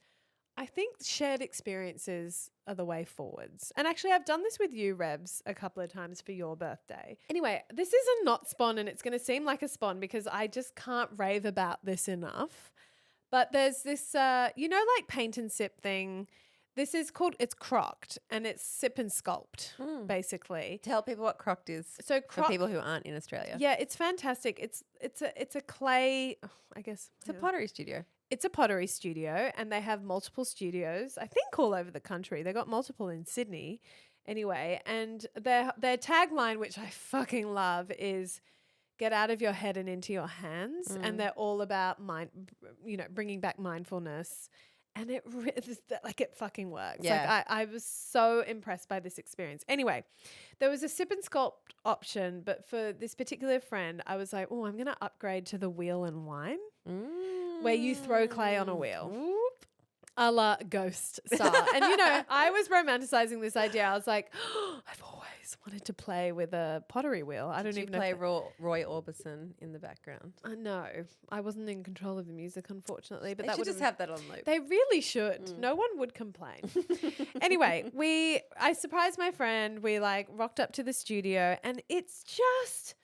I think shared experiences are the way forwards. And actually I've done this with you, Revz, a couple of times for your birthday. Anyway, this is a not spawn and it's going to seem like a spawn because I just can't rave about this enough. But there's this, like paint and sip thing This is called, it's crocked, and it's sip and sculpt, basically.
Tell people what crocked is
So
for people who aren't in Australia.
yeah, it's fantastic. It's a clay, I guess.
It's a pottery studio.
It's a pottery studio, and they have multiple studios, I think all over the country. They got multiple in Sydney anyway. And their tagline, which I fucking love, is get out of your head and into your hands. And they're all about bringing back mindfulness. And it fucking works.
Yeah.
Like I was so impressed by this experience. Anyway, there was a sip and sculpt option, but for this particular friend, I was like, oh, I'm going to upgrade to the wheel and wine, where you throw clay on a wheel. A la Ghost style. And, I was romanticizing this idea. I was like, oh, I've always wanted to play with a pottery wheel. I don't
Did you
even
play
know.
Roy Orbison in the background?
No, I wasn't in control of the music, unfortunately. But
They
that
should
would
just have that on loop.
They really should. No one would complain. Anyway, I surprised my friend. We rocked up to the studio, and it's just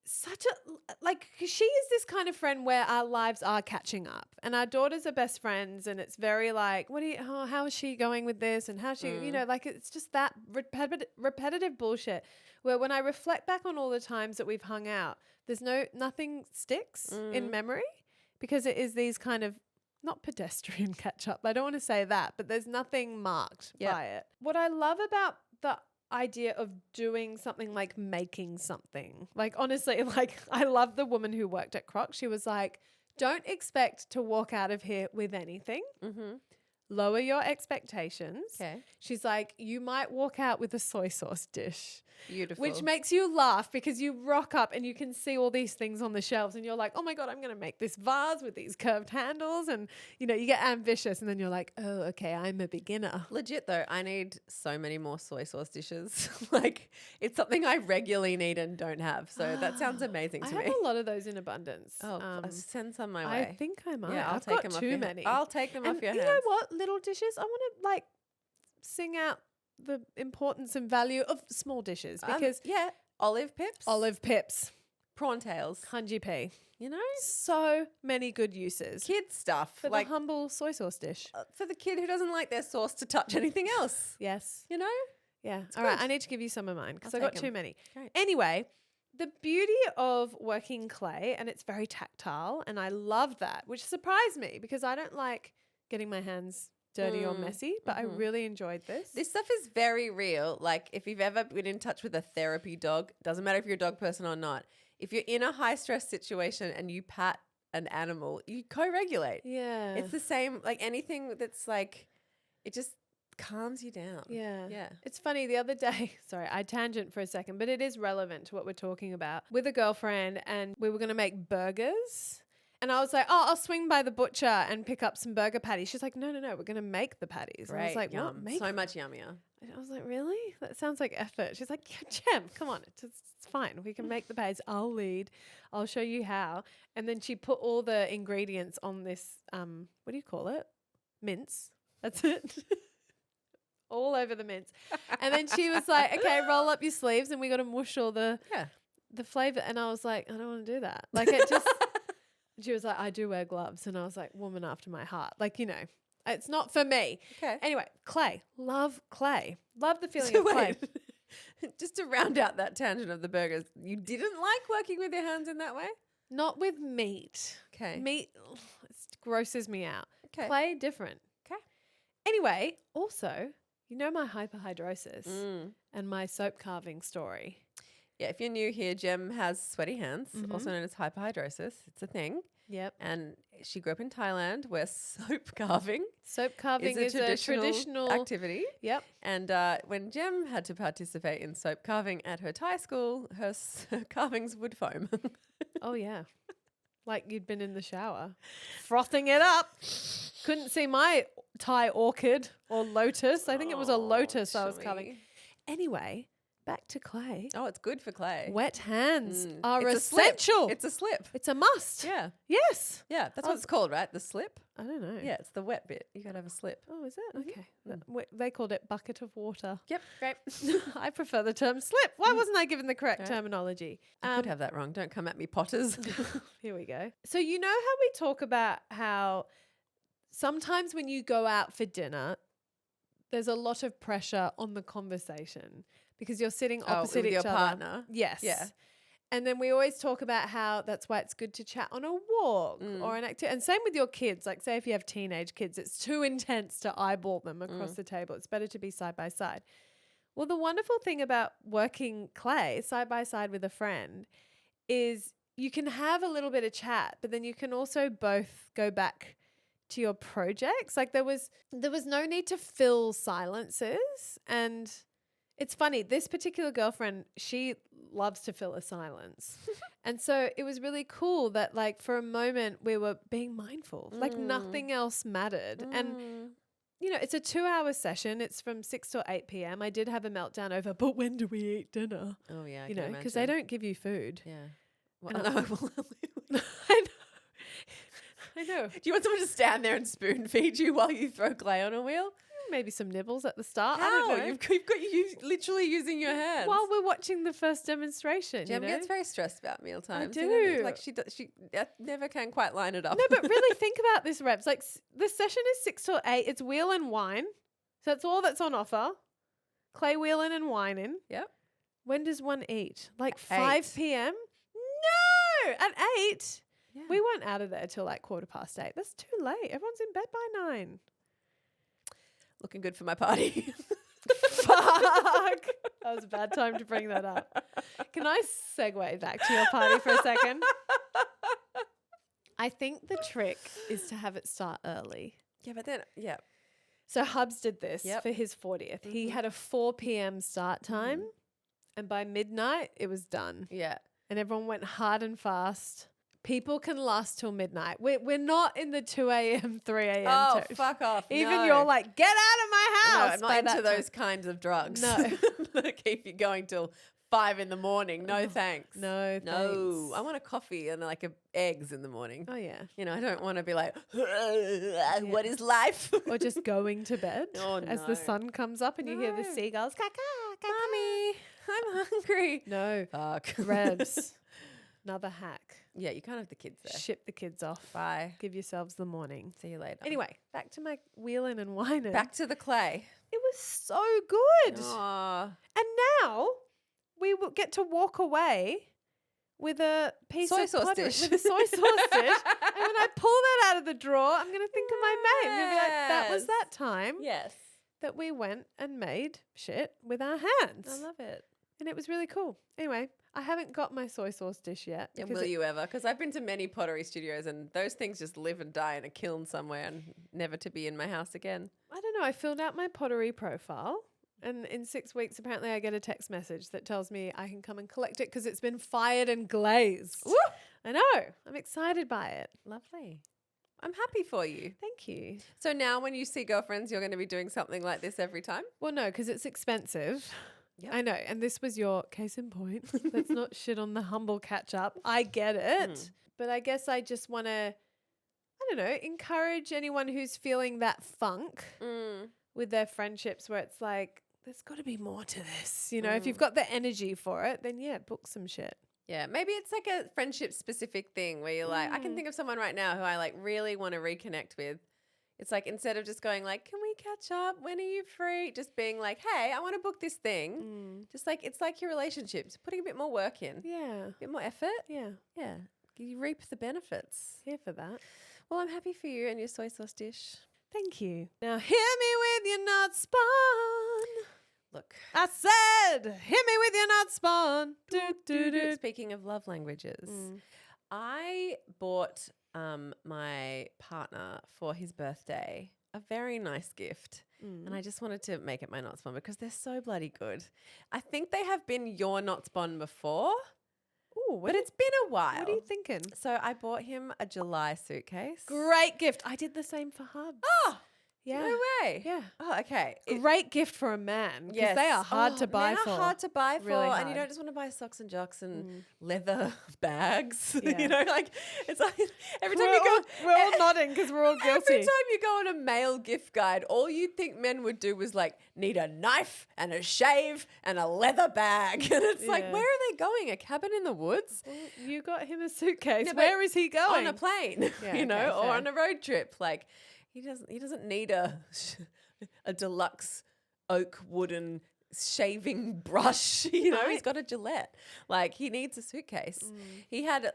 such a 'cause she is this kind of friend where our lives are catching up, and our daughters are best friends, and it's very how is she going with this, and how she it's just that repetitive bullshit where when I reflect back on all the times that we've hung out, there's nothing sticks in memory, because it is these kind of not pedestrian catch up. I don't want to say that, but there's nothing marked by it. What I love about the idea of doing something like making something, honestly, I love the woman who worked at Croc. She was like, don't expect to walk out of here with anything. Lower your expectations.
Okay.
She's like, you might walk out with a soy sauce dish.
Beautiful.
Which makes you laugh, because you rock up and you can see all these things on the shelves, and you're like, oh my God, I'm going to make this vase with these curved handles. And, you get ambitious, and then you're like, oh, okay, I'm a beginner.
Legit though, I need so many more soy sauce dishes. It's something I regularly need and don't have. So that sounds amazing to
I
me.
have a lot of those in abundance.
Send some my way.
I think I might.
Yeah, I'll
I've
take
got
them off
too
your
many.
I'll take them
And
off your
you
hands.
know what? Little dishes. I want to sing out the importance and value of small dishes, because
olive pips, prawn tails,
Hanji P.
you know,
So many good uses.
kid stuff
For the humble soy sauce dish.
for the kid who doesn't like their sauce to touch anything else.
Yes.
You know,
Yeah. All right. I need to give you some of mine, because I
I'll
got
take
too
'em.
many.
Great.
Anyway, the beauty of working clay, and it's very tactile, and I love that, which surprised me, because I don't like getting my hands dirty or messy, but I really enjoyed this.
this stuff is very real. Like if you've ever been in touch with a therapy dog, doesn't matter if you're a dog person or not. If you're in a high stress situation and you pat an animal, you co-regulate.
Yeah.
It's the same. Like anything that's it just calms you down.
Yeah.
Yeah.
It's funny, the other day, sorry, I tangent for a second, but it is relevant to what we're talking about, with a girlfriend, and we were going to make burgers. And I was like, oh, I'll swing by the butcher and pick up some burger patties. She's like, no, we're going to make the patties. And I was like, what?
Yum.
Make
So much yummier.
I was like, really? That sounds like effort. She's like, yeah, Jem, come on. It's fine. We can make the patties. I'll lead. I'll show you how. And then she put all the ingredients on this, what do you call it? Mince. That's it. All over the mince. And then she was like, okay, roll up your sleeves, and we got to mush all the flavor. And I was like, I don't want to do that. It just, she was like, I do wear gloves. And I was like, woman after my heart. It's not for me.
Okay.
Anyway, clay. Love clay. Love the feeling
So
of clay.
wait, just to round out that tangent of the burgers, you didn't like working with your hands in that way?
Not with meat.
Okay.
Meat it grosses me out.
Okay.
Clay, different.
Okay.
Anyway, also, my hyperhidrosis and my soap carving story.
Yeah, if you're new here, Jem has sweaty hands, also known as hyperhidrosis. It's a thing.
Yep.
And she grew up in Thailand where soap carving
Soap carving is a traditional
activity.
Yep.
And when Jem had to participate in soap carving at her Thai school, her carvings would foam.
Oh, yeah. Like you'd been in the shower, frothing it up. Couldn't see my Thai orchid or lotus. I think it was a lotus I was carving. Anyway, back to clay.
Oh, it's good for clay.
Wet hands are
It's a slip.
essential.
It's a slip.
It's a must.
Yeah.
Yes.
Yeah, that's what it's called, right? The slip?
I don't know.
Yeah, it's the wet bit. You got to have a slip.
Oh, is it? Okay. They called it bucket of water.
Yep, great.
I prefer the term slip. Why wasn't I given the correct terminology?
I could have that wrong. Don't come at me, Potters.
Here we go. So you know how we talk about how sometimes when you go out for dinner, there's a lot of pressure on the conversation because you're sitting opposite
with
each
your
other.
partner.
Yes.
Yeah.
And then we always talk about how that's why it's good to chat on a walk or an activity. And same with your kids. Like, say if you have teenage kids, it's too intense to eyeball them across the table. It's better to be side by side. Well, the wonderful thing about working clay side by side with a friend is you can have a little bit of chat, but then you can also both go back to your projects. Like there was no need to fill silences. And it's funny, this particular girlfriend, she loves to fill a silence. And so it was really cool that like for a moment we were being mindful, like nothing else mattered. And you know, it's a 2-hour session. It's from 6 to 8 p.m. I did have a meltdown over, but when do we eat dinner?
Oh yeah,
You know, because they don't give you food.
Yeah. Well,
And
no.
I know.
Do you want someone to stand there and spoon feed you while you throw clay on a wheel?
Maybe some nibbles at the start. I
How?
don't know.
You've got you literally using your hands.
While we're watching the first demonstration,
Jem
you know?
gets very stressed about meal times.
do.
You know, like she never can quite line it up.
No, but really think about this, Revz. Like the session is 6 till 8. It's wheel and wine. So that's all that's on offer. Clay wheeling and whining.
Yep.
When does one eat? Like
At
5
8.
p.m.? No, at 8.
Yeah.
We weren't out of there till like 8:15. That's too late. Everyone's in bed by 9.
Looking good for my party.
Fuck. That was a bad time to bring that up. Can I segue back to your party for a second? I think the trick is to have it start early.
Yeah, but then
So Hubs did this
Yep.
for his 40th. He had a 4 p.m. start time, and by midnight it was done.
Yeah.
And everyone went hard and fast. People can last till midnight. We're not in the 2 a.m., 3 a.m.
Oh,
toast.
fuck off.
Even
No.
you're like, get out of my
No,
house.
I'm
by
not into
that time.
those kinds of drugs.
No.
That keep you going till 5 a.m. No thanks.
No,
No.
thanks.
I want a coffee and like eggs in the morning.
Oh, yeah.
You know, I don't want to be like, what is life?
Or just going to bed
Oh,
as
no.
the sun comes up and you hear the
No.
seagulls. Caca, caca.
Mommy, I'm hungry.
No.
Fuck.
Revz. Another hack.
Yeah, you can't have the kids there.
Ship the kids off.
Bye.
Give yourselves the morning.
See you later.
Anyway, back to my wheeling and whining.
back to the clay.
It was so good.
Aw.
And now we will get to walk away with a piece
Soy
of
sauce
pottery,
dish.
with a soy sauce dish. And when I pull that out of the drawer, I'm going to think of my mate. I'm going to be like, that was
Yes.
that time
Yes.
that we went and made shit with our hands.
I love it.
And it was really cool. Anyway, I haven't got my soy sauce dish yet.
Yeah,
because
will you ever? Because I've been to many pottery studios and those things just live and die in a kiln somewhere and never to be in my house again.
I don't know. I filled out my pottery profile. And in 6 weeks, apparently, I get a text message that tells me I can come and collect it because it's been fired and glazed.
Woo!
I know. I'm excited by it.
Lovely. I'm happy for you.
Thank you.
So now when you see girlfriends, you're going to be doing something like this every time?
Well, no, because it's expensive.
Yep.
I know. And this was your case in point. Let's not shit on the humble catch up. I get it. But I guess I just want to, I don't know, encourage anyone who's feeling that funk with their friendships where it's like, there's got to be more to this. You know, if you've got the energy for it, then yeah, book some shit.
Yeah, maybe it's like a friendship specific thing where you're like, I can think of someone right now who I like really want to reconnect with. It's like instead of just going like, can we catch up? When are you free? Just being like, hey, I want to book this thing. Just like, it's like your relationships, putting a bit more work in,
Yeah.
a bit more effort.
Yeah.
Yeah, you reap the benefits.
Here for that.
Well, I'm happy for you and your soy sauce dish.
Thank you. Now hit me with your nut spawn.
Look,
I said, hit me with your nut spawn. Do, do, do.
speaking of love languages, I bought my partner for his birthday a very nice gift. And I just wanted to make it my not spawn because they're so bloody good. I think they have been your not spawn before, but it's been a while.
What are you thinking?
So I bought him a July suitcase.
Great gift. I did the same for Hubs.
Oh,
yeah.
no way.
Yeah.
Oh, okay.
Great gift for a man because they are hard to buy
men
for.
are hard to buy for,
Really
and
hard.
you don't just want to buy socks and jocks and leather bags.
Yeah.
You know, like it's like every time
We're
you go,
all, we're all nodding because we're all guilty.
every time you go on a male gift guide, all you'd think men would do was like need a knife and a shave and a leather bag, and it's like,
Yeah.
where are they going? A cabin in the woods?
Well, you got him a suitcase.
Yeah, but
Where is he going?
On a plane,
Yeah,
you know,
okay,
or
fair.
on a road trip. Like he doesn't need a a deluxe oak wooden shaving brush. You know, he's got a Gillette. Like, he needs a suitcase. He had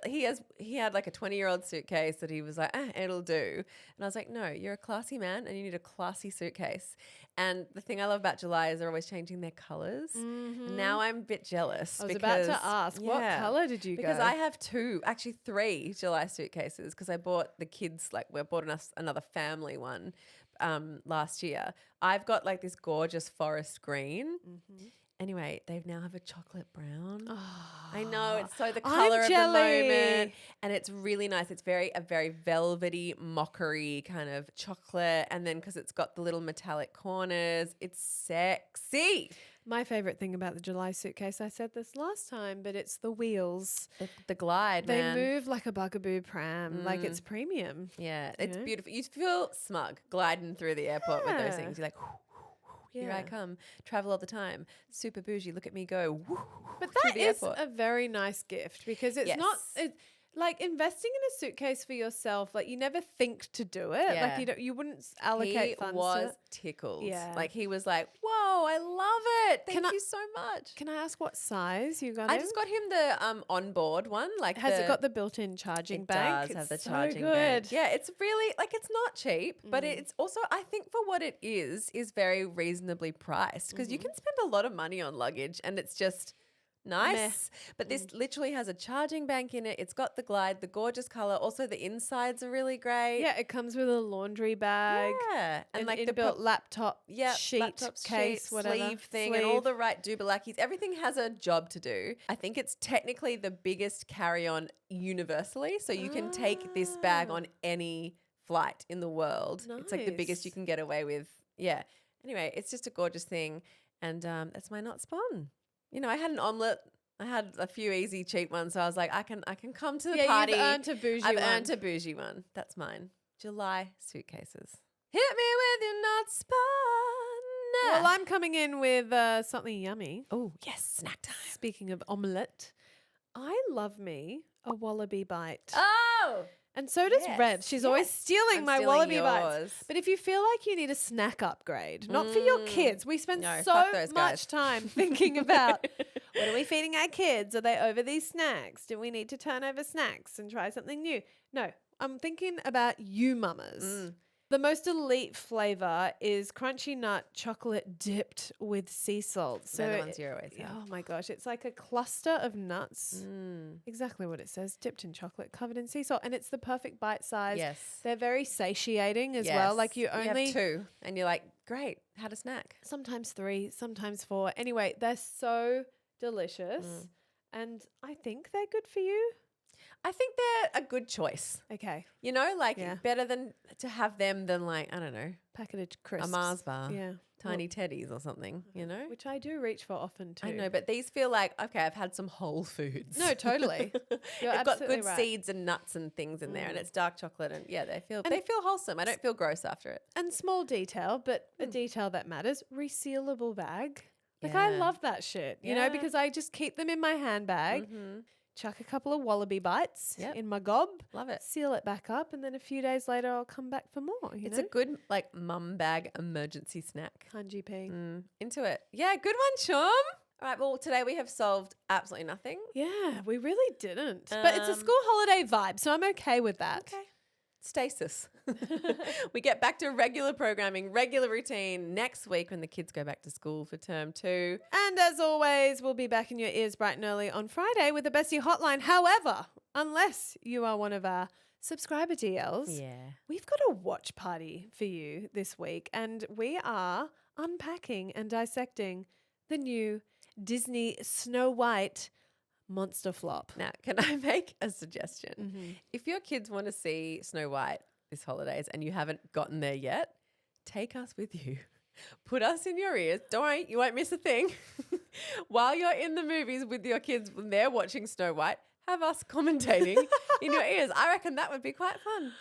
like a 20-year-old suitcase that he was like, it'll do. And I was like, no, you're a classy man and you need a classy suitcase. And the thing I love about July is they're always changing their colors. And now I'm a bit jealous.
I was about to ask, what color did you go?
Because I have three July suitcases, because I bought the kids, we bought another family one last year. I've got like this gorgeous forest green. Anyway, they now have a chocolate brown. I know, it's so the color of the moment, and it's really nice. It's a very velvety, mockery kind of chocolate, and then because it's got the little metallic corners, it's sexy.
My favorite thing about the July suitcase, I said this last time, but it's the wheels.
The glide,
They
man.
move like a bugaboo pram, like it's premium.
Yeah, it's beautiful. You feel smug gliding through the airport with those things. You're like, here I come, travel all the time, super bougie, look at me go.
But that is a very nice gift, because it's not like investing in a suitcase for yourself. Like, you never think to do it.
Yeah.
Like, you wouldn't allocate funds to
was
it.
tickled.
Yeah.
Like, he was like, whoa, I love it. Thank you so much.
Can I ask what size you got
I
him?
just got him the onboard one. Like,
Has it got the built-in charging bank?
It does have the
It's so
charging
good.
bank. Yeah, it's really, like, it's not cheap, but it's also, I think for what it is very reasonably priced, because you can spend a lot of money on luggage and it's just nice. But this literally has a charging bank in it. It's got the glide, the gorgeous color. Also, the insides are really great.
Yeah, it comes with a laundry bag.
Yeah.
And
like
the built laptop sheet,
laptop
case,
sheet,
whatever.
sleeve thing, and all the right dubalakis. Everything has a job to do. I think it's technically the biggest carry-on universally. So you can take this bag on any flight in the world. It's like the biggest you can get away with. Yeah. Anyway, it's just a gorgeous thing. And that's my not spawn. You know, I had an omelette. I had a few easy, cheap ones. So I was like, I can come to the party.
You've earned a bougie one.
I've earned a bougie one. That's mine. July suitcases. Hit me with your not spawn.
Well, I'm coming in with something yummy.
Oh, yes, snack time.
Speaking of omelette, I love me a Wallaby bite.
Oh,
and so does
yes,
Revz. She's always stealing
I'm
my
stealing
Wallaby
yours.
bites. But if you feel like you need a snack upgrade, not for your kids, we spend
No,
so
fuck those
much
guys.
time thinking about what are we feeding our kids? Are they over these snacks? Do we need to turn over snacks and try something new? No, I'm thinking about you mamas. The most elite flavor is crunchy nut chocolate dipped with sea salt. So
They're the ones you always have.
oh my gosh, it's like a cluster of nuts. Exactly what it says, dipped in chocolate, covered in sea salt. And it's the perfect bite size.
Yes.
They're very satiating as well. Like you only
have two, and you're like, great, had a snack.
sometimes 3, sometimes 4. Anyway, they're so delicious. And I think they're good for you.
I think they're a good choice.
Okay.
You know, like better than to have them than like, I don't know,
Packet of crisps.
a Mars bar.
Yeah.
Tiny teddies or something, you know?
Which I do reach for often too.
I know, but these feel like, okay, I've had some whole foods.
No, totally. You're
They've got
absolutely
good
right.
seeds and nuts and things in there, and it's dark chocolate, and they feel wholesome. I don't feel gross after it.
And small detail, but a detail that matters, resealable bag. Like I love that shit, you know, because I just keep them in my handbag, chuck a couple of Wallaby bites in my gob,
Love it.
seal it back up, and then a few days later I'll come back for more, you
It's
know?
a good like mum bag emergency snack.
100p.
Into it. Yeah, good one, Chum. All right, well, today we have solved absolutely nothing.
Yeah, we really didn't. But it's a school holiday vibe, so I'm okay with that.
Okay. Stasis. We get back to regular programming, regular routine next week when the kids go back to school for term 2.
And as always, we'll be back in your ears bright and early on Friday with the Bestie Hotline. However, unless you are one of our subscriber DLs, we've got a watch party for you this week. And we are unpacking and dissecting the new Disney Snow White monster flop.
Now, can I make a suggestion? If your kids want to see Snow White this holidays and you haven't gotten there yet, take us with you. Put us in your ears. Don't worry, you won't miss a thing. While you're in the movies with your kids when they're watching Snow White, have us commentating in your ears. I reckon that would be quite fun.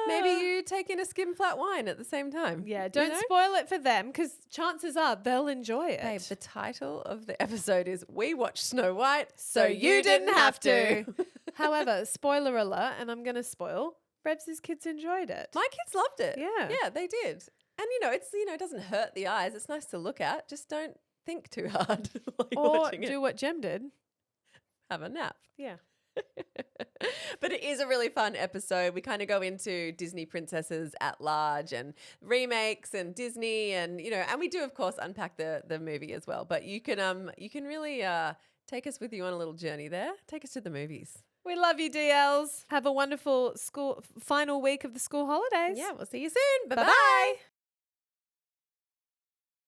Maybe you take in a skim flat wine at the same time.
Yeah, don't spoil it for them because chances are they'll enjoy it.
Babe, the title of the episode is We Watched Snow White, so you didn't have to.
However, spoiler alert, and I'm going to spoil, Revs' kids enjoyed it.
My kids loved it.
Yeah.
Yeah, they did. And, it doesn't hurt the eyes. It's nice to look at. Just don't think too hard while you're
Or
watching
do
it.
what Jem did.
Have a nap.
Yeah.
But it is a really fun episode. We kind of go into Disney princesses at large and remakes and Disney and we do of course unpack the movie as well. But you can really take us with you on a little journey there. Take us to the movies.
We love you, DLs. Have a wonderful final week of the school holidays.
Yeah, we'll see you soon. Bye-bye.
Bye-bye.